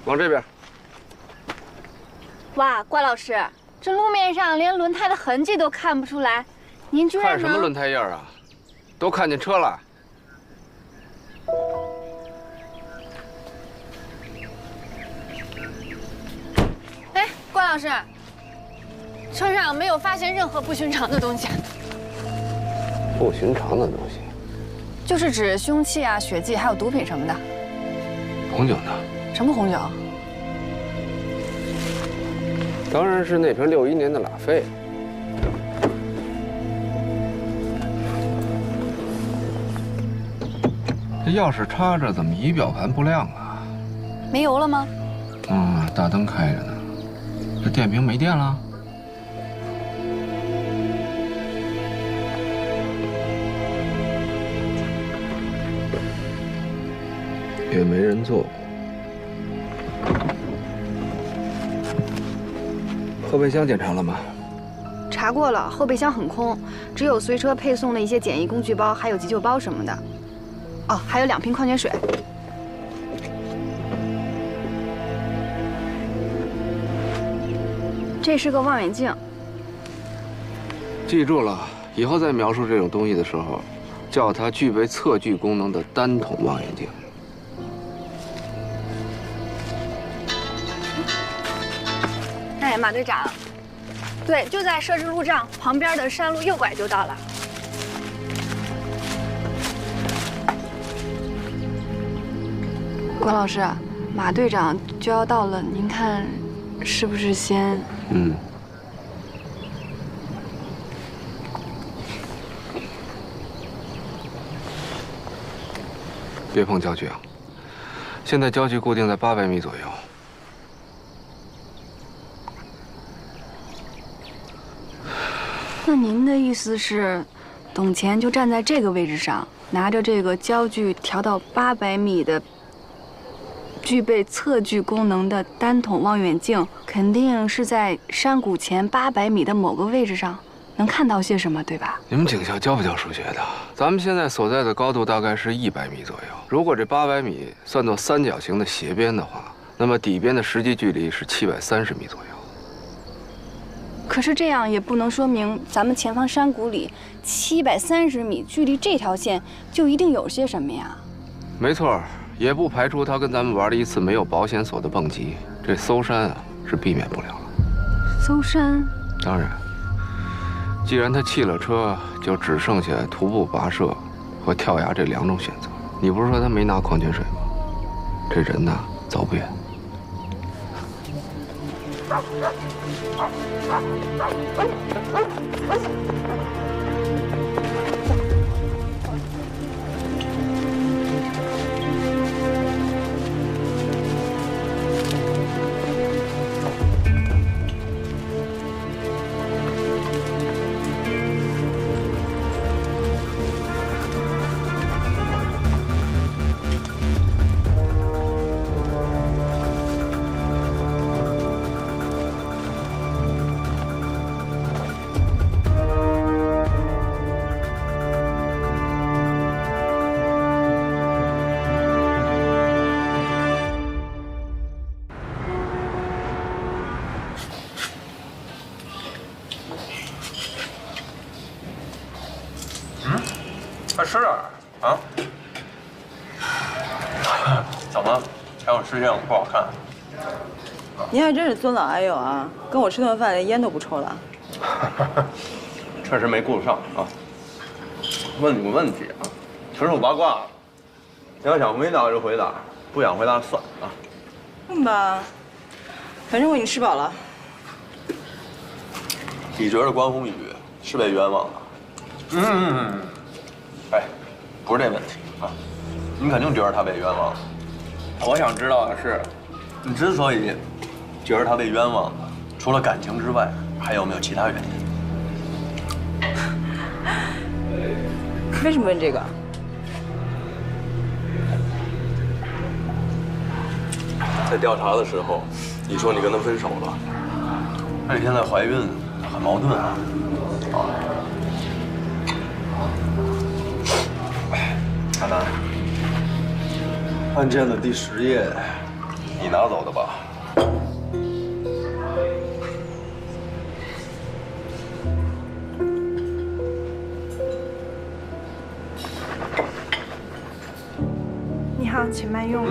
往这边。哇，关老师，这路面上连轮胎的痕迹都看不出来，您居然看什么轮胎印啊？都看见车了。哎，关老师，车上没有发现任何不寻常的东西。不寻常的东西，就是指凶器啊、血迹，还有毒品什么的。红酒呢？什么红酒？当然是那瓶61年的拉菲。这钥匙插着，怎么仪表盘不亮啊？没油了吗？大灯开着呢。这电瓶没电了？也没人坐过。后备箱检查了吗？查过了，后备箱很空，只有随车配送的一些简易工具包，还有急救包什么的。哦，还有2瓶矿泉水。这是个望远镜。记住了，以后再描述这种东西的时候，叫它具备测距功能的单筒望远镜。哎，马队长，对，就在设置路障旁边的山路右拐就到了。关老师，马队长就要到了，您看是不是先？别碰焦距啊！现在焦距固定在800米左右。那您的意思是，董乾就站在这个位置上，拿着这个焦距调到800米的、具备测距功能的单筒望远镜，肯定是在山谷前800米的某个位置上，能看到些什么，对吧？你们警校教不教数学的？咱们现在所在的高度大概是100米左右。如果这800米算作三角形的斜边的话，那么底边的实际距离是730米左右。可是这样也不能说明咱们前方山谷里730米距离这条线就一定有些什么呀？没错，也不排除他跟咱们玩了一次没有保险锁的蹦极。这搜山啊是避免不了了。搜山？当然，既然他弃了车，就只剩下徒步跋涉和跳崖这2种选择。你不是说他没拿矿泉水吗？这人呐，走不远。快吃点啊！怎么？还有吃相不好看？您还真是尊老爱幼啊！跟我吃顿饭连烟都不抽了。确实没顾得上啊。问你个问题啊，纯属八卦了。你要想回答就回答，不想回答算啊。问吧，反正我已经吃饱了。你觉得关宏宇是被冤枉的？哎，不是这问题啊，你肯定觉得他被冤枉了。我想知道的是，你之所以觉得他被冤枉，除了感情之外，还有没有其他原因？为什么问这个？在调查的时候，你说你跟他分手了，那你现在怀孕，很矛盾啊。海南，案件的第10页你拿走的吧？你好，请慢用。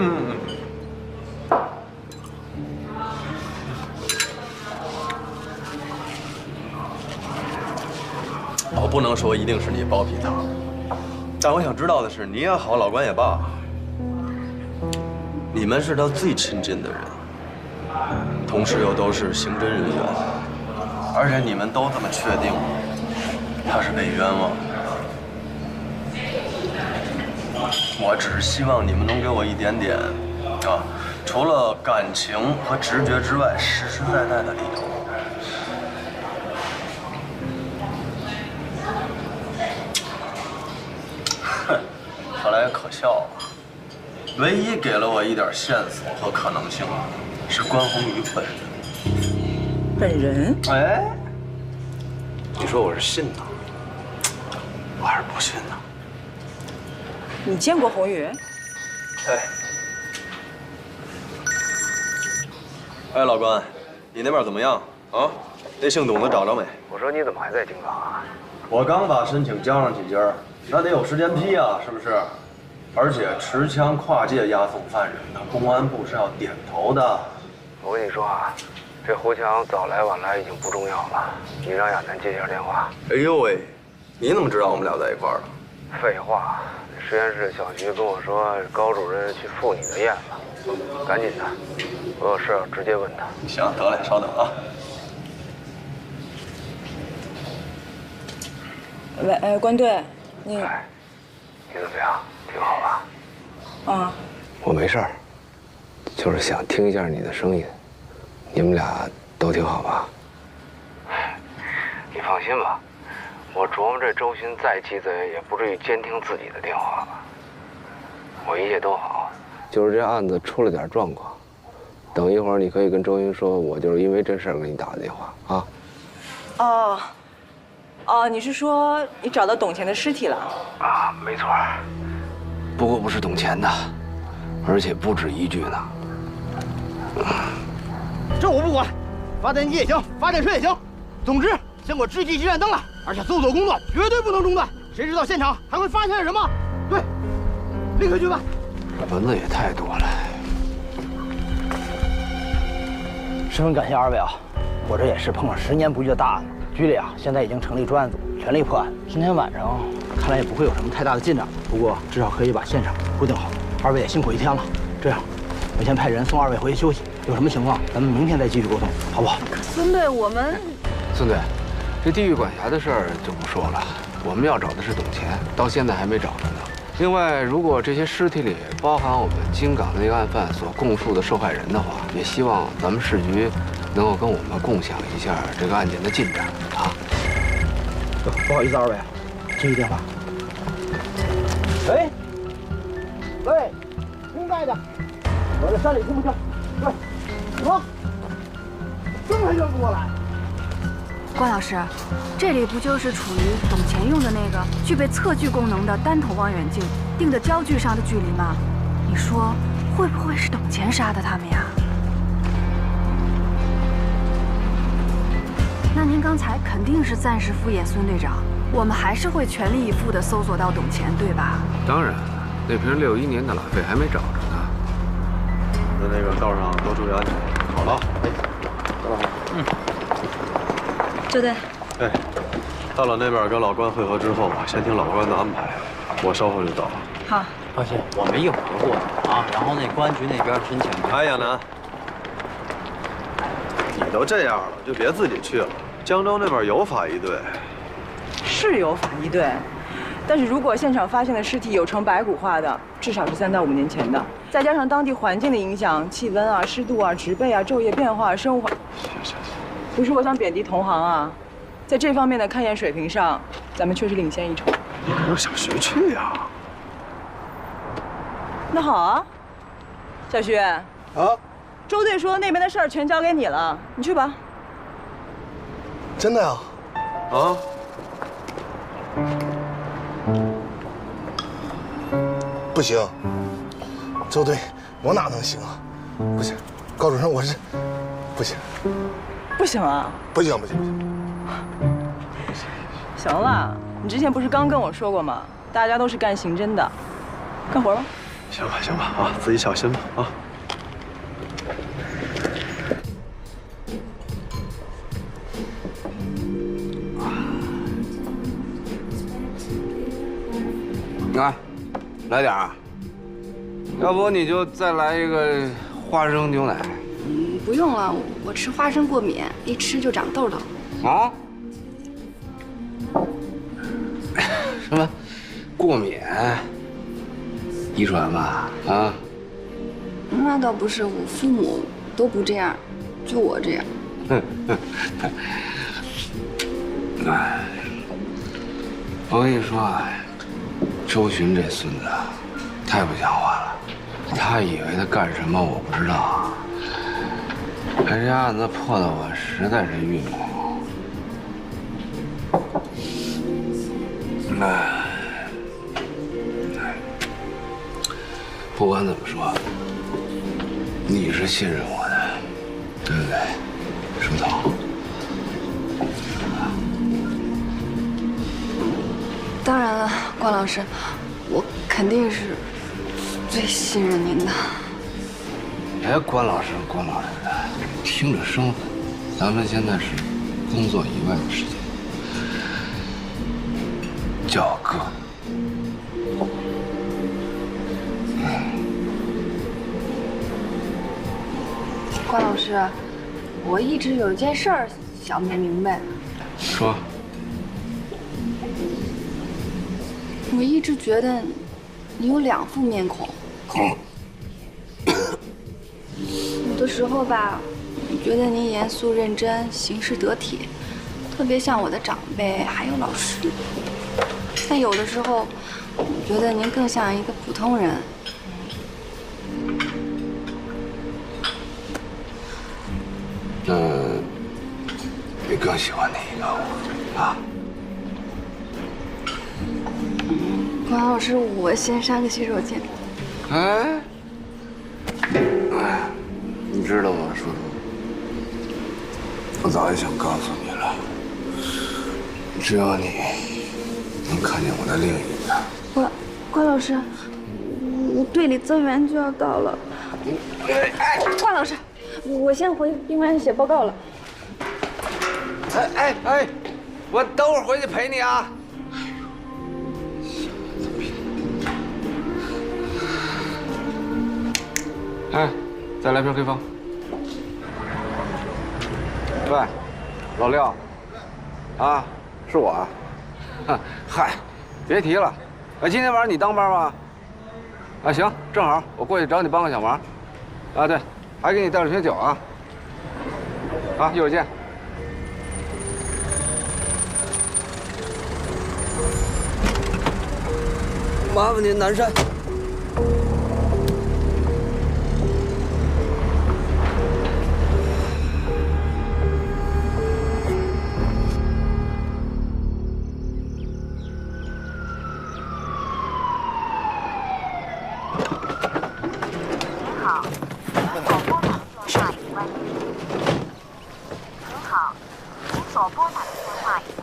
我不能说一定是你包庇他，但我想知道的是，你也好，老关也罢，你们是他最亲近的人，同时又都是刑侦人员，而且你们都这么确定他是被冤枉的。我只是希望你们能给我一点点啊，除了感情和直觉之外，实实在在的理由。说来也可笑了，唯一给了我一点线索和可能性的是关宏宇本人。本人？哎，你说我是信呢，我还是不信呢？你见过宏宇？哎，老关，你那边怎么样啊？那姓董的找着没？我说你怎么还在京港啊？我刚把申请交上去，今儿那得有时间批啊，是不是？而且持枪跨界押送犯人的，公安部是要点头的。我跟你说啊，这胡强早来晚来已经不重要了，你让亚楠接一下电话。哎呦喂，你怎么知道我们俩在一块儿的？废话，实验室小徐跟我说高主任去赴你的宴了，赶紧的，我有事要直接问他。行，得嘞，稍等啊。喂，关队，你哎，你怎么样？挺好吧？啊，我没事儿，就是想听一下你的声音。你们俩都挺好吧？你放心吧，我琢磨这周巡再鸡贼，也不至于监听自己的电话吧。我一切都好，就是这案子出了点状况。等一会儿你可以跟周云说，我就是因为这事儿给你打的电话啊。哦，你是说你找到董钱的尸体了？啊，没错。不过不是董钱的，而且不止一具呢。这我不管，发电机也行，发电车也行，总之先给我支起急闪灯来，而且搜索工作绝对不能中断。谁知道现场还会发现什么？对，立刻去办。蚊子也太多了。十分感谢二位啊，我这也是碰上10年不遇的大案子。局里啊，现在已经成立专案组，全力破案。今天晚上看来也不会有什么太大的进展，不过至少可以把现场固定好。二位也辛苦一天了，这样，我先派人送二位回去休息。有什么情况，咱们明天再继续沟通，好不好？孙队，我们孙队，这地狱管辖的事儿就不说了，我们要找的是董钱，到现在还没找着呢。另外，如果这些尸体里包含我们京港的那个案犯所供述的受害人的话，也希望咱们市局能够跟我们共享一下这个案件的进展啊。不好意思，二位，接一电话。喂，喂，明白的，我在山里听不清。喂，什么？这么就过来？关老师，这里不就是处于董钱用的那个具备测距功能的单筒望远镜定的焦距上的距离吗？你说会不会是董钱杀的他们呀？那您刚才肯定是暂时敷衍孙队长，我们还是会全力以赴地搜索到董钱，对吧？当然，那瓶61年的拉菲还没找着呢。在那个道上多注意安全。好了，周队，哎，到了那边跟老关会合之后，先听老关的安排，我稍后就到。好。放心，我们一会儿就过去啊。然后那公安局那边申请。哎，亚楠，你都这样了，就别自己去了。江州那边有法医队。是有法医队，但是如果现场发现的尸体有呈白骨化的，至少是3到5年前的，再加上当地环境的影响，气温啊、湿度啊、植被啊、昼夜变化、生物化，行，不是我想贬低同行啊，在这方面的勘验水平上，咱们确实领先一筹。你可让小徐去呀？那好啊，小徐。啊。周队说那边的事儿全交给你了，你去吧。真的呀？啊？不行，周队，我哪能行啊？不行，高主任，我是不行，不行啊！不行，不行，不行。行了，你之前不是刚跟我说过吗？大家都是干刑侦的，干活吧。行吧，行吧，啊，自己小心吧，啊。你看，来点儿，要不你就再来一个花生牛奶。不用了，我吃花生过敏，一吃就长痘痘。啊？什么？过敏？遗传吧？啊？那倒不是，我父母都不这样，就我这样。哎，我跟你说啊，周巡这孙子太不像话了，他以为他干什么我不知道，这案子破的我实在是郁闷。不管怎么说，你是信任我的，对不对，书童？当然了，关老师，我肯定是最信任您的。别关老师，关老师的，听着生分。咱们现在是工作以外的事情，叫我哥。关老师，我一直有一件事儿想不明白。说。我一直觉得你有两副面孔，有的时候吧，我觉得您严肃认真，行事得体，特别像我的长辈还有老师。但有的时候，我觉得您更像一个普通人。你更喜欢哪一个啊？关老师，我先上个洗手间。哎，你知道吗，叔叔？我早就想告诉你了，只有你能看见我的另一面。关老师，我队里增援就要到了。关老师，我先回宾馆写报告了。哎，我等会儿回去陪你啊。哎，再来瓶黑蜂。喂，老廖，啊，是我啊。嗨，别提了。今天晚上你当班吗？啊，行，正好我过去找你帮个小忙。啊，对，还给你带了瓶酒啊。啊，一会儿见。麻烦您南山。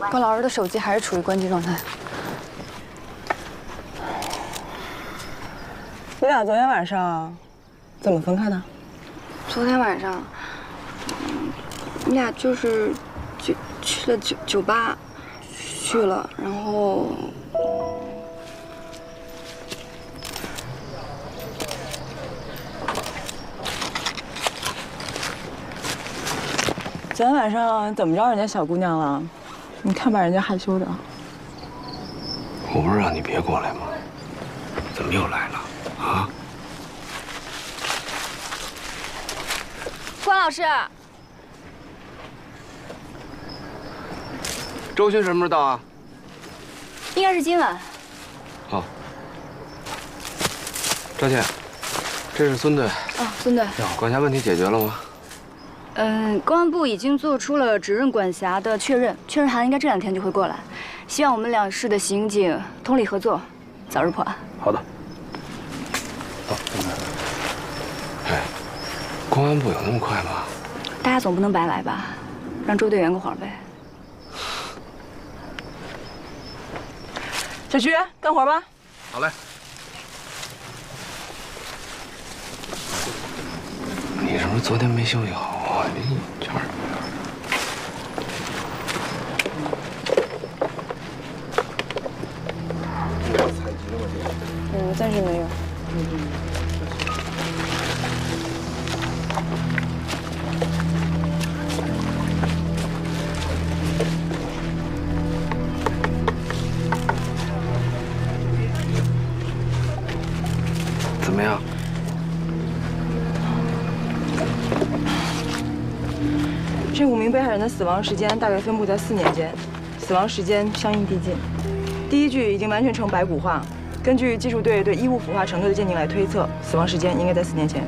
关老师的手机还是处于关机状态。你俩昨天晚上怎么分开的？昨天晚上，你俩就是去了酒吧，去了，然后昨天晚上怎么着人家小姑娘了？你看把人家害羞的。我不是让你别过来吗？怎么又来了？啊？关老师，周巡什么时候到啊？应该是今晚。好。赵倩，这是孙队。哦，孙队。管辖问题解决了吗？公安部已经做出了指认管辖的确认函，应该这2天就会过来。希望我们2市的刑警通力合作，早日破案。好的。哎，公安部有那么快吗？大家总不能白来吧，让周队圆个谎呗。小徐，干活吧。好嘞。你是不是昨天没休息好啊？你这儿。暂时没有。怎么样？这5名被害人的死亡时间大概分布在4年间，死亡时间相应递进。第一具已经完全呈白骨化，根据技术队对衣物腐化程度的鉴定来推测，死亡时间应该在4年前。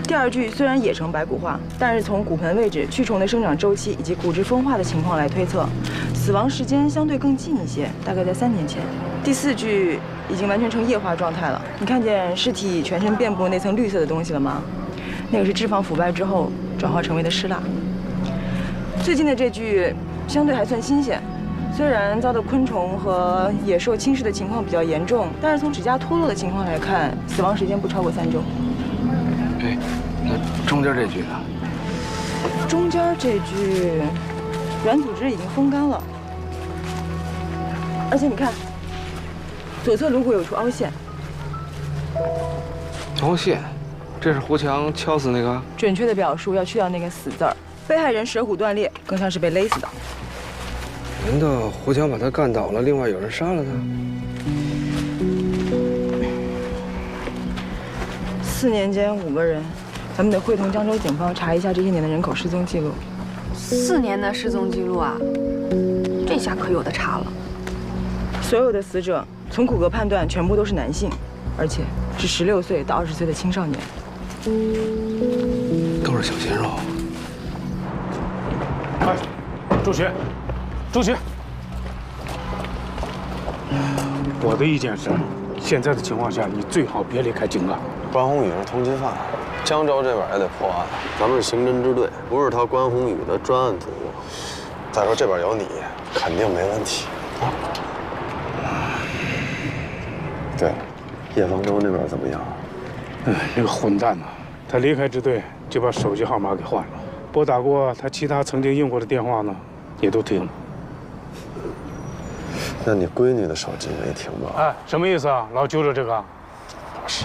第二具虽然也呈白骨化，但是从骨盆位置、蛆虫的生长周期以及骨质风化的情况来推测，死亡时间相对更近一些，大概在3年前。第4具已经完全呈液化状态了，你看见尸体全身遍布那层绿色的东西了吗？那个是脂肪腐败之后转化成为的尸蜡。最近的这具相对还算新鲜，虽然遭到昆虫和野兽侵蚀的情况比较严重，但是从指甲脱落的情况来看，死亡时间不超过3周。哎，那中间这具呢？中间这具软组织已经风干了，而且你看，左侧颅骨有处凹陷。凹陷，这是胡强敲死那个？准确的表述要去掉那个“死”字儿。被害人舌骨断裂，更像是被勒死的。难道胡强把他干倒了，另外有人杀了他4年间5个人，咱们得会同江州警方查一下这些年的人口失踪记录。4年的失踪记录啊，这下可有的查了。所有的死者从骨骼判断全部都是男性，而且是16岁到20岁的青少年，都是小鲜肉。哎，朱学，朱学，我的意见是，现在的情况下，你最好别离开井冈。关宏宇是通缉犯，江州这边也得破案。咱们是刑侦支队，不是他关宏宇的专案组。再说这边有你，肯定没问题。对了，叶方舟那边怎么样？那个混蛋呐，他离开支队就把手机号码给换了。拨打过他其他曾经用过的电话呢，也都停了。那你闺女的手机没停吧？哎，什么意思啊？老揪着这个？不是，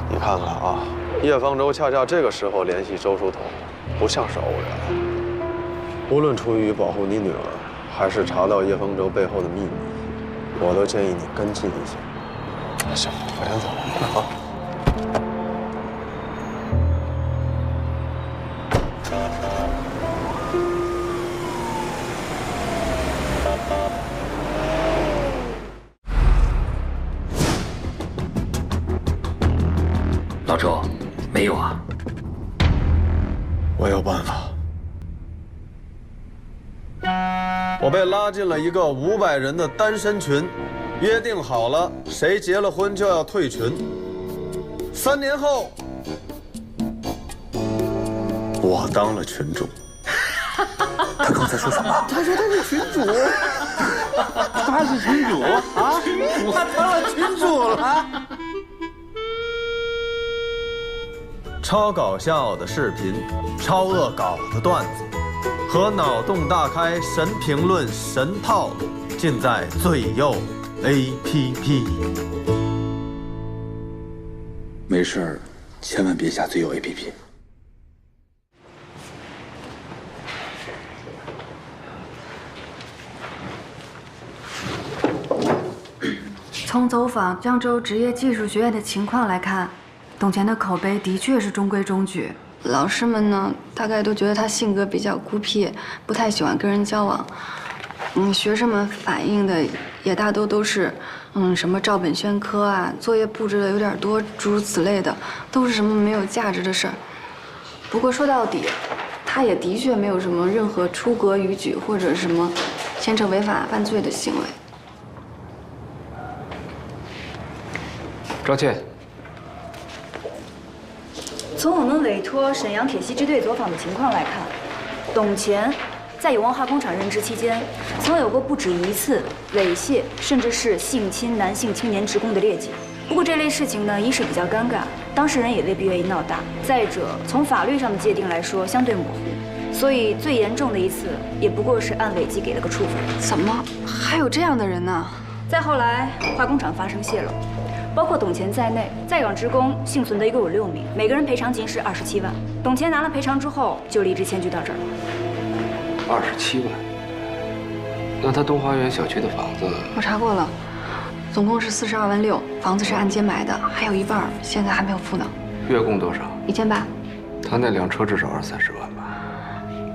你看看啊，叶方舟恰恰这个时候联系周书彤，不像是偶然。无论出于保护你女儿，还是查到叶方舟背后的秘密，我都建议你跟进一下。行，我先走了啊。老周，没有啊？我有办法。我被拉进了一个500人的单身群，约定好了，谁结了婚就要退群。3年后，我当了群主。他刚才说什么？他说他是群主，他是群主啊？他当了群主了。超搞笑的视频，超恶搞的段子，和脑洞大开神评论、神套路，尽在最右 APP。没事儿，千万别下最右 APP。从走访江州职业技术学院的情况来看，董乾的口碑的确是中规中矩。老师们呢，大概都觉得他性格比较孤僻，不太喜欢跟人交往。学生们反映的也大多都是，什么照本宣科啊，作业布置的有点多，诸如此类的，都是什么没有价值的事儿。不过说到底，他也的确没有什么任何出格逾矩或者什么牵扯违法犯罪的行为。赵倩，从我们委托沈阳铁西支队走访的情况来看，董乾在永旺化工厂任职期间，曾有过不止一次猥亵甚至是性侵男性青年职工的劣迹。不过这类事情呢，一是比较尴尬，当事人也未必愿意闹大；再者，从法律上的界定来说，相对模糊，所以最严重的一次也不过是按违纪给了个处分。怎么还有这样的人呢？再后来，化工厂发生泄漏，包括董乾在内，在岗职工幸存的一共有6名，每个人赔偿金是27万。董乾拿了赔偿之后，就离职迁居到这儿了。27万？那他东华园小区的房子，我查过了，总共是42万6，房子是按揭买的，还有一半现在还没有付呢。月供多少？1800。他那辆车至少20-30万吧？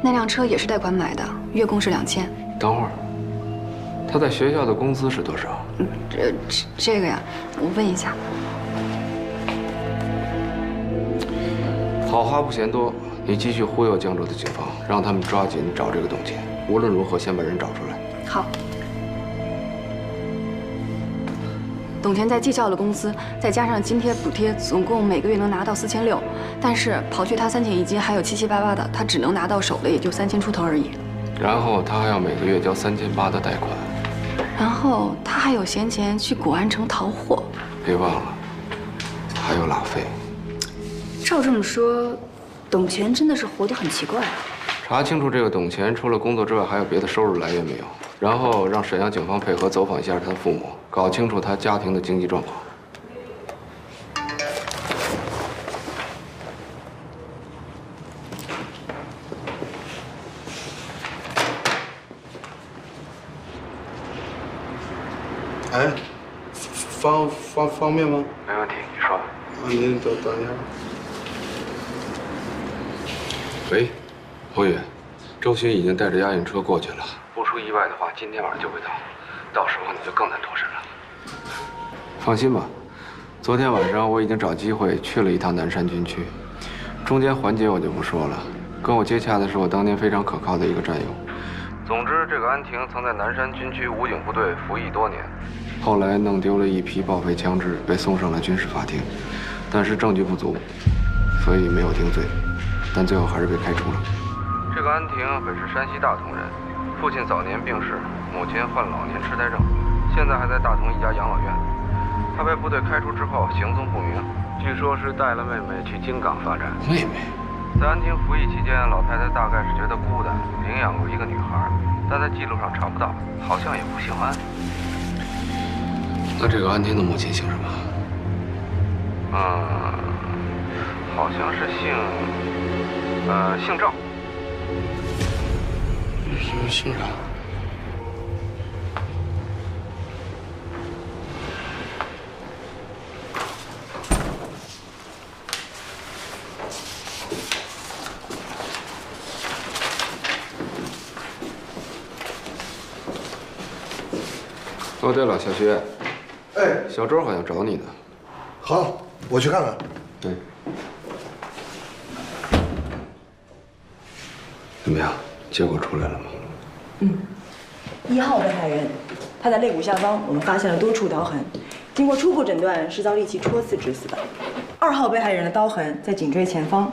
那辆车也是贷款买的，月供是2000。等会儿，他在学校的工资是多少？这个呀，我问一下。好话不嫌多，你继续忽悠江州的警方，让他们抓紧找这个董乾，无论如何先把人找出来。好。董乾在技校的工资，再加上津贴补贴，总共每个月能拿到4600，但是刨去他3险1金，还有7七8八的，他只能拿到手的也就3000出头而已。然后他还要每个月交3800的贷款，然后他还有闲钱去古玩城淘货。别忘了，还有拉菲。照这么说，董乾真的是活得很奇怪啊。查清楚这个董乾除了工作之外还有别的收入来源没有，然后让沈阳警方配合走访一下他的父母，搞清楚他家庭的经济状况。哎，方便吗？没问题，你说。您等一下。喂，侯宇，周巡已经带着押运车过去了，不出意外的话，今天晚上就会到，到时候你就更难脱身了。放心吧，昨天晚上我已经找机会去了一趟南山军区，中间环节我就不说了，跟我接洽的是我当年非常可靠的一个战友。总之，这个安婷曾在南山军区武警部队服役多年，后来弄丢了一批报废枪支，被送上了军事法庭，但是证据不足，所以没有定罪。但最后还是被开除了。这个安婷本是山西大同人，父亲早年病逝，母亲患老年痴呆症，现在还在大同一家养老院。她被部队开除之后行踪不明，据说是带了妹妹去京港发展。妹妹，在安婷服役期间，老太太大概是觉得孤单，领养过一个女孩，但在记录上查不到，好像也不姓安。那这个安婷的母亲姓什么？好像是姓赵。姓啥？哦，对了，小徐，哎，小周好像找你呢。好，我去看看。对。怎么样？结果出来了吗？1号被害人，他在肋骨下方我们发现了多处刀痕，经过初步诊断是遭利器戳刺致死的。2号被害人的刀痕在颈椎前方，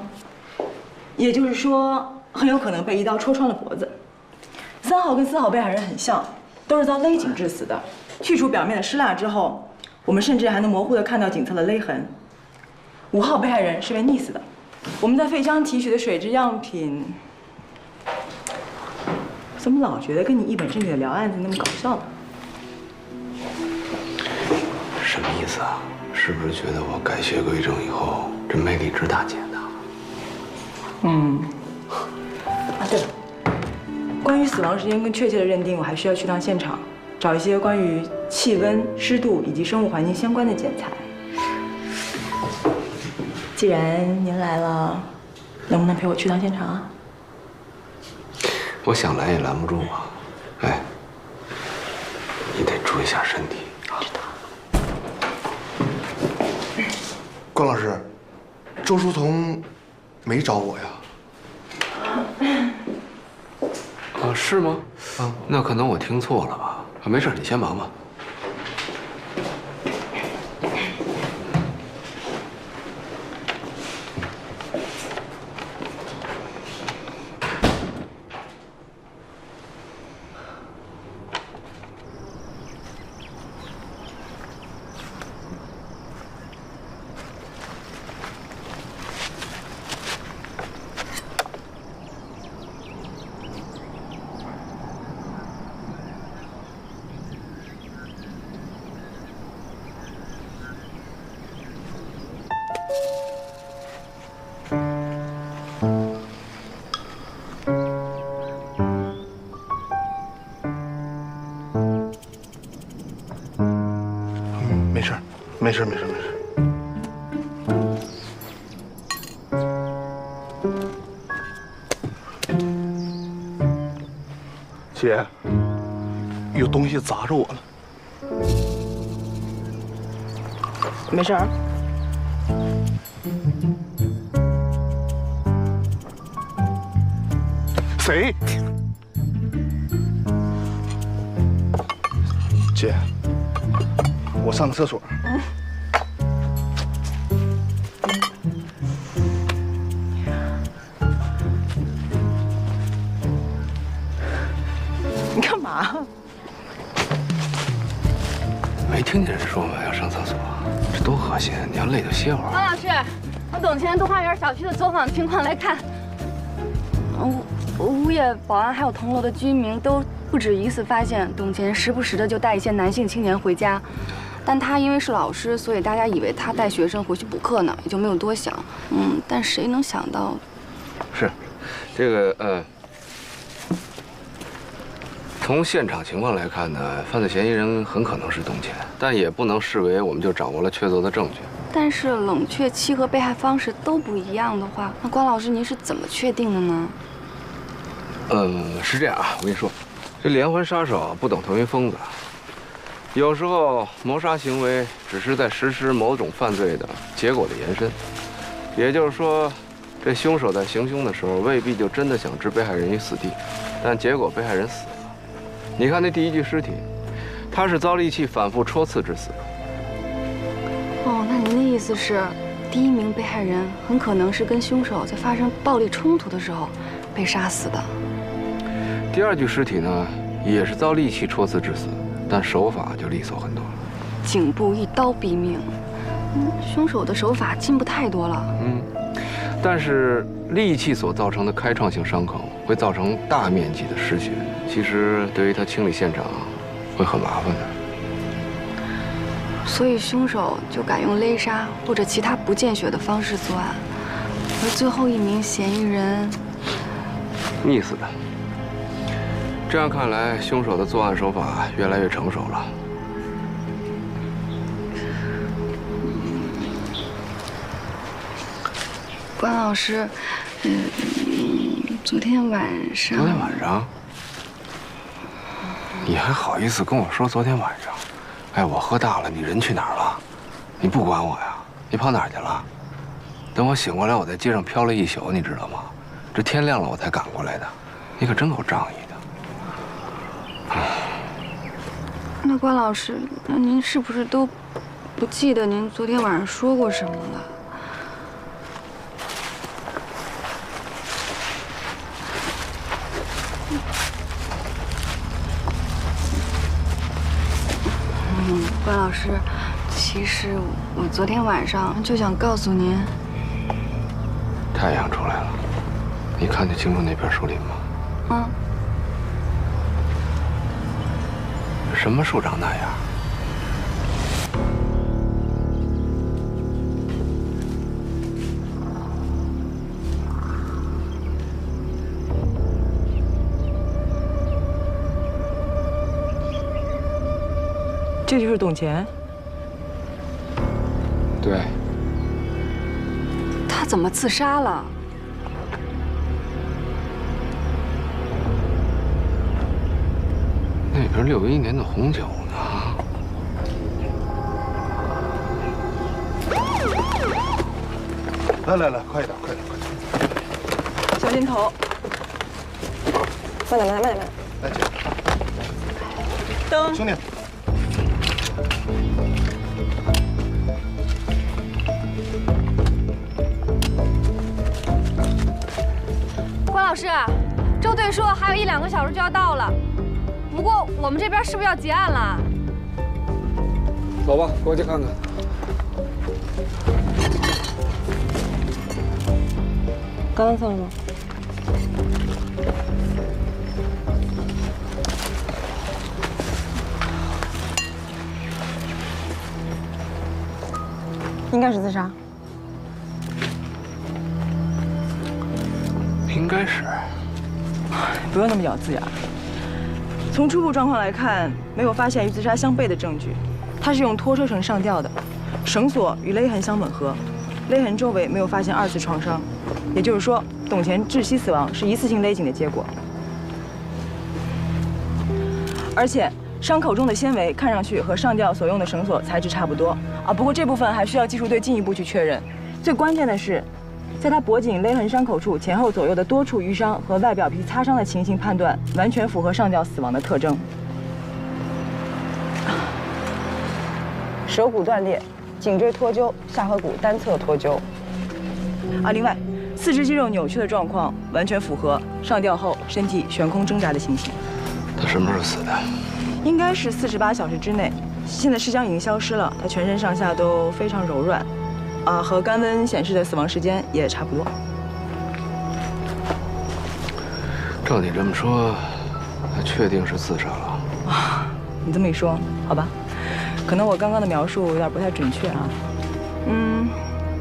也就是说很有可能被一刀戳穿了脖子。3号跟4号被害人很像，都是遭勒颈致死的。去除表面的湿蜡之后，我们甚至还能模糊地看到颈侧的勒痕。5号被害人是被溺死的，我们在肺腔提取的水质样品。怎么老觉得跟你一本正经的聊案子那么搞笑呢？什么意思啊？是不是觉得我改邪归正以后，这魅力值大减呢？对了，关于死亡时间更确切的认定，我还需要去趟现场，找一些关于气温、湿度以及生物环境相关的检材。既然您来了，能不能陪我去趟现场啊？我想来也拦不住啊！哎，你得注意一下身体啊。关老师，周书彤没找我呀？是吗？那可能我听错了吧？没事，你先忙吧。事没事没事。姐，有东西砸着我了。没事儿。谁？姐，我上个厕所。你干嘛？没听见人说吗？要上厕所，这多恶心！你要累就歇会儿。王老师，从董前东花园小区的走访情况来看，物业、保安还有同楼的居民都不止一次发现董前时不时的就带一些男性青年回家，但他因为是老师，所以大家以为他带学生回去补课呢，也就没有多想。但谁能想到？是，这个从现场情况来看呢，犯罪嫌疑人很可能是董前，但也不能视为我们就掌握了确凿的证据。但是冷却期和被害方式都不一样的话，那关老师您是怎么确定的呢？是这样啊，我跟你说，这连环杀手不等同于疯子，有时候谋杀行为只是在实施某种犯罪的结果的延伸，也就是说，这凶手在行凶的时候未必就真的想置被害人于死地，但结果被害人死了。你看那第一具尸体，他是遭利器反复戳刺致死的。那您的意思是，第一名被害人很可能是跟凶手在发生暴力冲突的时候被杀死的。第二具尸体呢，也是遭利器戳刺致死，但手法就利索很多了。颈部一刀毙命，凶手的手法进步太多了。但是利器所造成的开创性伤口会造成大面积的失血，其实对于他清理现场会很麻烦的。所以凶手就改用勒杀或者其他不见血的方式作案，而最后一名嫌疑人溺死的。这样看来，凶手的作案手法越来越成熟了。关老师，昨天晚上，你还好意思跟我说昨天晚上？哎，我喝大了，你人去哪儿了？你不管我呀？你跑哪儿去了？等我醒过来，我在街上飘了一宿，你知道吗？这天亮了我才赶过来的。你可真够仗义的。那关老师，那您是不是都不记得您昨天晚上说过什么了？关老师，其实我昨天晚上就想告诉您，太阳出来了，你看得清楚那片树林吗？什么树长那样？这就是董前。对。他怎么自杀了？那瓶61年的红酒呢？来，快一点，快点。小心头。慢点。来，姐。灯。兄弟。关老师，周队说还有1-2个小时就要到了，不过我们这边是不是要结案了？走吧，过去看看。刚刚送了吗？应该是自杀。应该是。不用那么咬字呀。从初步状况来看，没有发现与自杀相悖的证据。他是用拖车绳上吊的，绳索与勒痕相吻合，勒痕周围没有发现2次创伤，也就是说，董乾窒息死亡是一次性勒紧的结果。而且伤口中的纤维看上去和上吊所用的绳索材质差不多啊，不过这部分还需要技术队进一步去确认。最关键的是，在他脖颈勒痕伤口处前后左右的多处淤伤和外表皮擦伤的情形判断，完全符合上吊死亡的特征。舌骨断裂，颈椎脱臼，下颌骨单侧脱臼。另外，四肢肌肉扭曲的状况完全符合上吊后身体悬空挣扎的情形。他什么时候死的？应该是48小时之内。现在尸僵已经消失了，他全身上下都非常柔软，和肛温显示的死亡时间也差不多。照你这么说，他确定是自杀了。你这么一说，好吧，可能我刚刚的描述有点不太准确啊。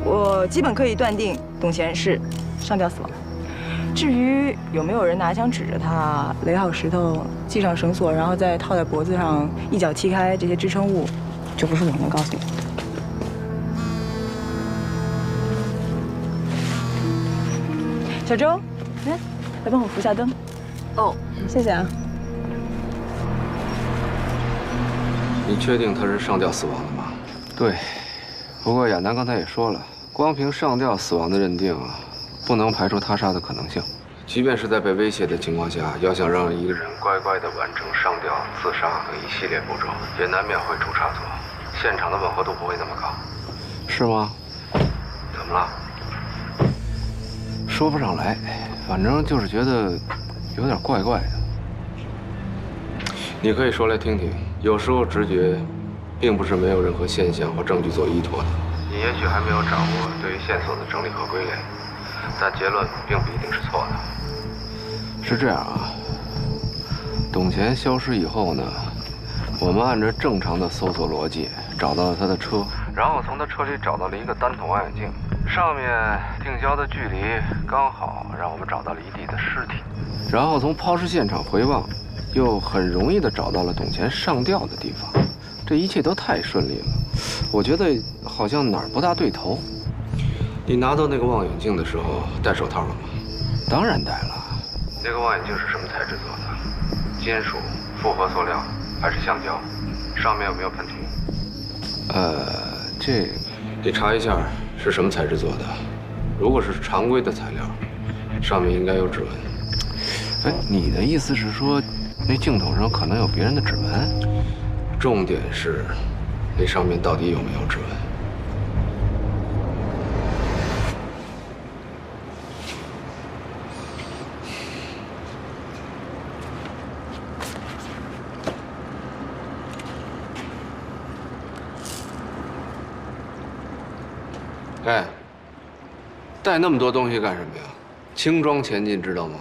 我基本可以断定董乾是上吊死亡。至于有没有人拿枪指着他，垒好石头，系上绳索，然后再套在脖子上，一脚踢开这些支撑物，就不是我能告诉你的。小周，来帮我扶下灯。哦，谢谢啊。你确定他是上吊死亡的吗？对，不过亚楠刚才也说了，光凭上吊死亡的认定啊，不能排除他杀的可能性。即便是在被威胁的情况下，要想让一个人乖乖地完成上吊、自杀等一系列步骤，也难免会出差错。现场的吻合度不会那么高，是吗？怎么了？说不上来，反正就是觉得有点怪怪的。你可以说来听听。有时候直觉，并不是没有任何现象或证据做依托的。你也许还没有掌握对于线索的整理和归类，但结论并不一定是错的。是这样啊，董乾消失以后呢，我们按照正常的搜索逻辑找到了他的车，然后从他车里找到了一个单筒望远镜，上面定焦的距离刚好让我们找到了一地的尸体，然后从抛尸现场回望，又很容易地找到了董乾上吊的地方，这一切都太顺利了。我觉得好像哪儿不大对头。你拿到那个望远镜的时候戴手套了吗？当然戴了。那个望远镜是什么材质做的？金属、复合塑料还是橡胶？上面有没有喷涂？这你查一下是什么材质做的。如果是常规的材料，上面应该有指纹。哎，你的意思是说，那镜头上可能有别人的指纹？重点是，那上面到底有没有指纹？哎，带那么多东西干什么呀？轻装前进，知道吗？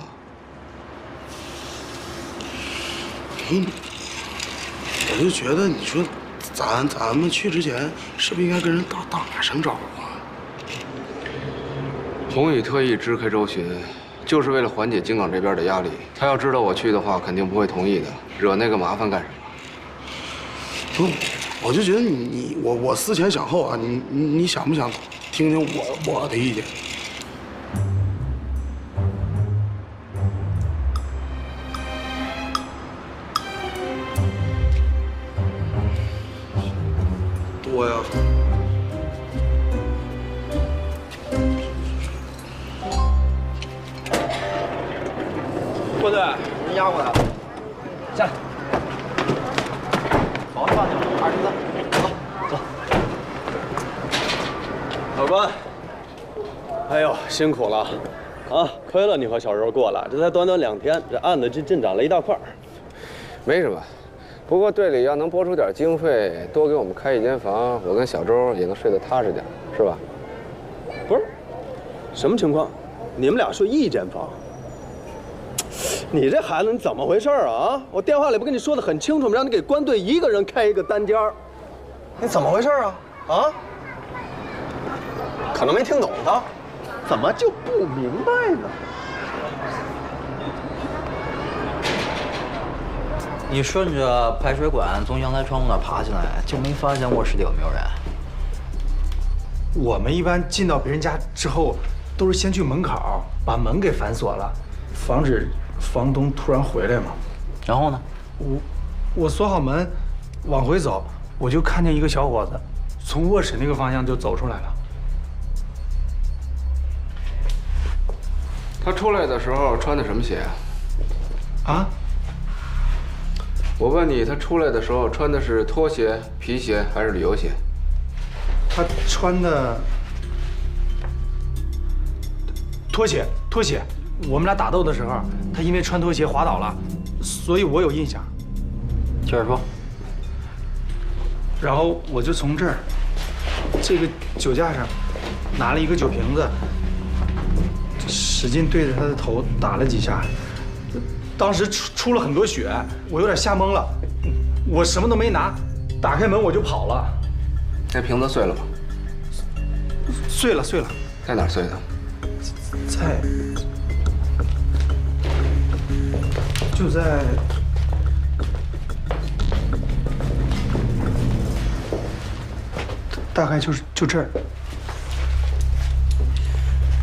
我就觉得，你说咱们去之前，是不是应该跟人打声招呼啊？宏宇特意支开周巡，就是为了缓解京港这边的压力。他要知道我去的话，肯定不会同意的。惹那个麻烦干什么？不，我就觉得我思前想后啊，你想不想听听我的意见？多呀。郭队，人押过来了，下来。保释放去，23，走。老关，哎呦，辛苦了，啊，亏了你和小周过来，这才短短2天，这案子进展了一大块。没什么，不过队里要能拨出点经费，多给我们开一间房，我跟小周也能睡得踏实点，是吧？不是，什么情况？你们俩睡一间房？你这孩子，你怎么回事啊？我电话里不跟你说的很清楚吗？让你给关队一个人开一个单间儿，你怎么回事啊？啊？可能没听懂他，怎么就不明白呢？你顺着排水管从阳台窗户那爬进来，就没发现卧室里有没有人？我们一般进到别人家之后，都是先去门口把门给反锁了，防止房东突然回来嘛。然后呢？我锁好门，往回走，我就看见一个小伙子从卧室那个方向就走出来了。他出来的时候穿的什么鞋啊？啊？我问你，他出来的时候穿的是拖鞋、皮鞋还是旅游鞋？他穿的拖鞋。我们俩打斗的时候，他因为穿拖鞋滑倒了，所以我有印象。接着说。然后我就从这儿，这个酒架上拿了一个酒瓶子，使劲对着他的头打了几下。当时出了很多血，我有点吓懵了，我什么都没拿，打开门我就跑了。那瓶子碎了吗？碎了。在哪儿碎的？就在大概就这儿。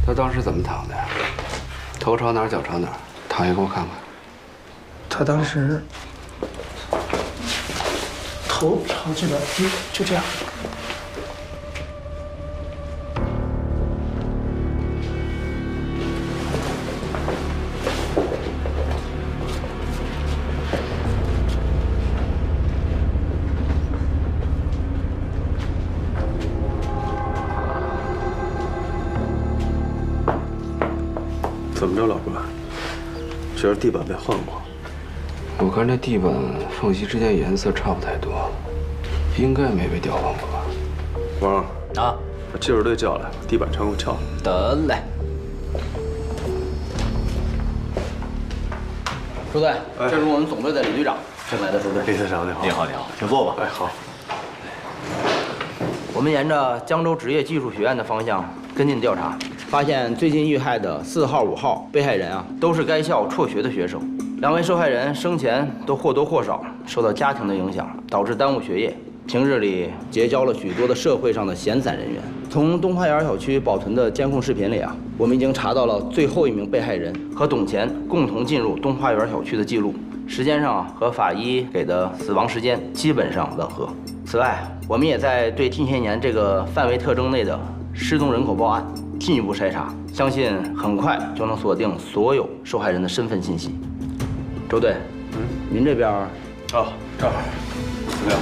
他当时怎么躺的呀？头朝哪儿，脚朝哪儿？躺下给我看看。他当时头朝这边，就这样。怎么着，老哥？觉得地板被换过？我看这地板缝隙之间颜色差不太多，应该没被调换过吧？王啊，把技术队叫来，把地板全给我撬了。得嘞。朱队，这是我们总队的李队长，新来的朱队。李队长你好。你好，请坐吧。哎，好。我们沿着江州职业技术学院的方向跟进调查，发现最近遇害的4号、5号被害人都是该校辍学的学生。2位受害人生前都或多或少受到家庭的影响，导致耽误学业，平日里结交了许多的社会上的闲散人员。从东花园小区保存的监控视频里我们已经查到了最后一名被害人和董乾共同进入东花园小区的记录，时间上和法医给的死亡时间基本上吻合。此外，我们也在对近些年这个范围特征内的失踪人口报案进一步筛查，相信很快就能锁定所有受害人的身份信息。周队，您这边哦，正好，资料，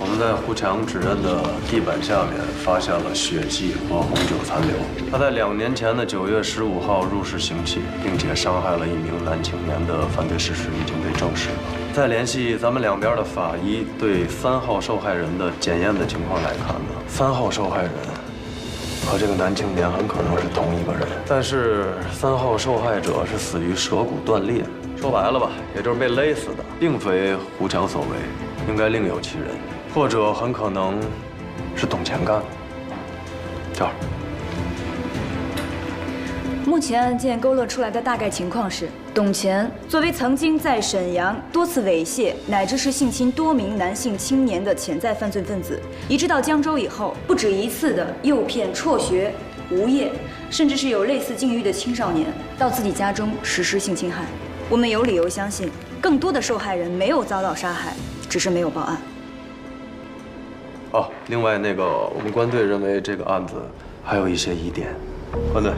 我们在胡强指认的地板下面发现了血迹和红酒残留。他在2年前的9月15号入室行窃，并且伤害了一名男青年的犯罪事实已经被证实了。再联系咱们两边的法医对3号受害人的检验的情况来看呢，3号受害人和这个男青年很可能是同一个人，但是3号受害者是死于舌骨断裂。说白了吧，也就是被勒死的，并非胡强所为，应该另有其人，或者很可能是董乾干的。这儿，目前案件勾勒出来的大概情况是，董乾作为曾经在沈阳多次猥亵乃至是性侵多名男性青年的潜在犯罪分子，移至到江州以后，不止一次的诱骗辍学、无业，甚至是有类似境遇的青少年到自己家中实施性侵害。我们有理由相信，更多的受害人没有遭到杀害，只是没有报案。哦，另外那个我们官队认为这个案子还有一些疑点，官队。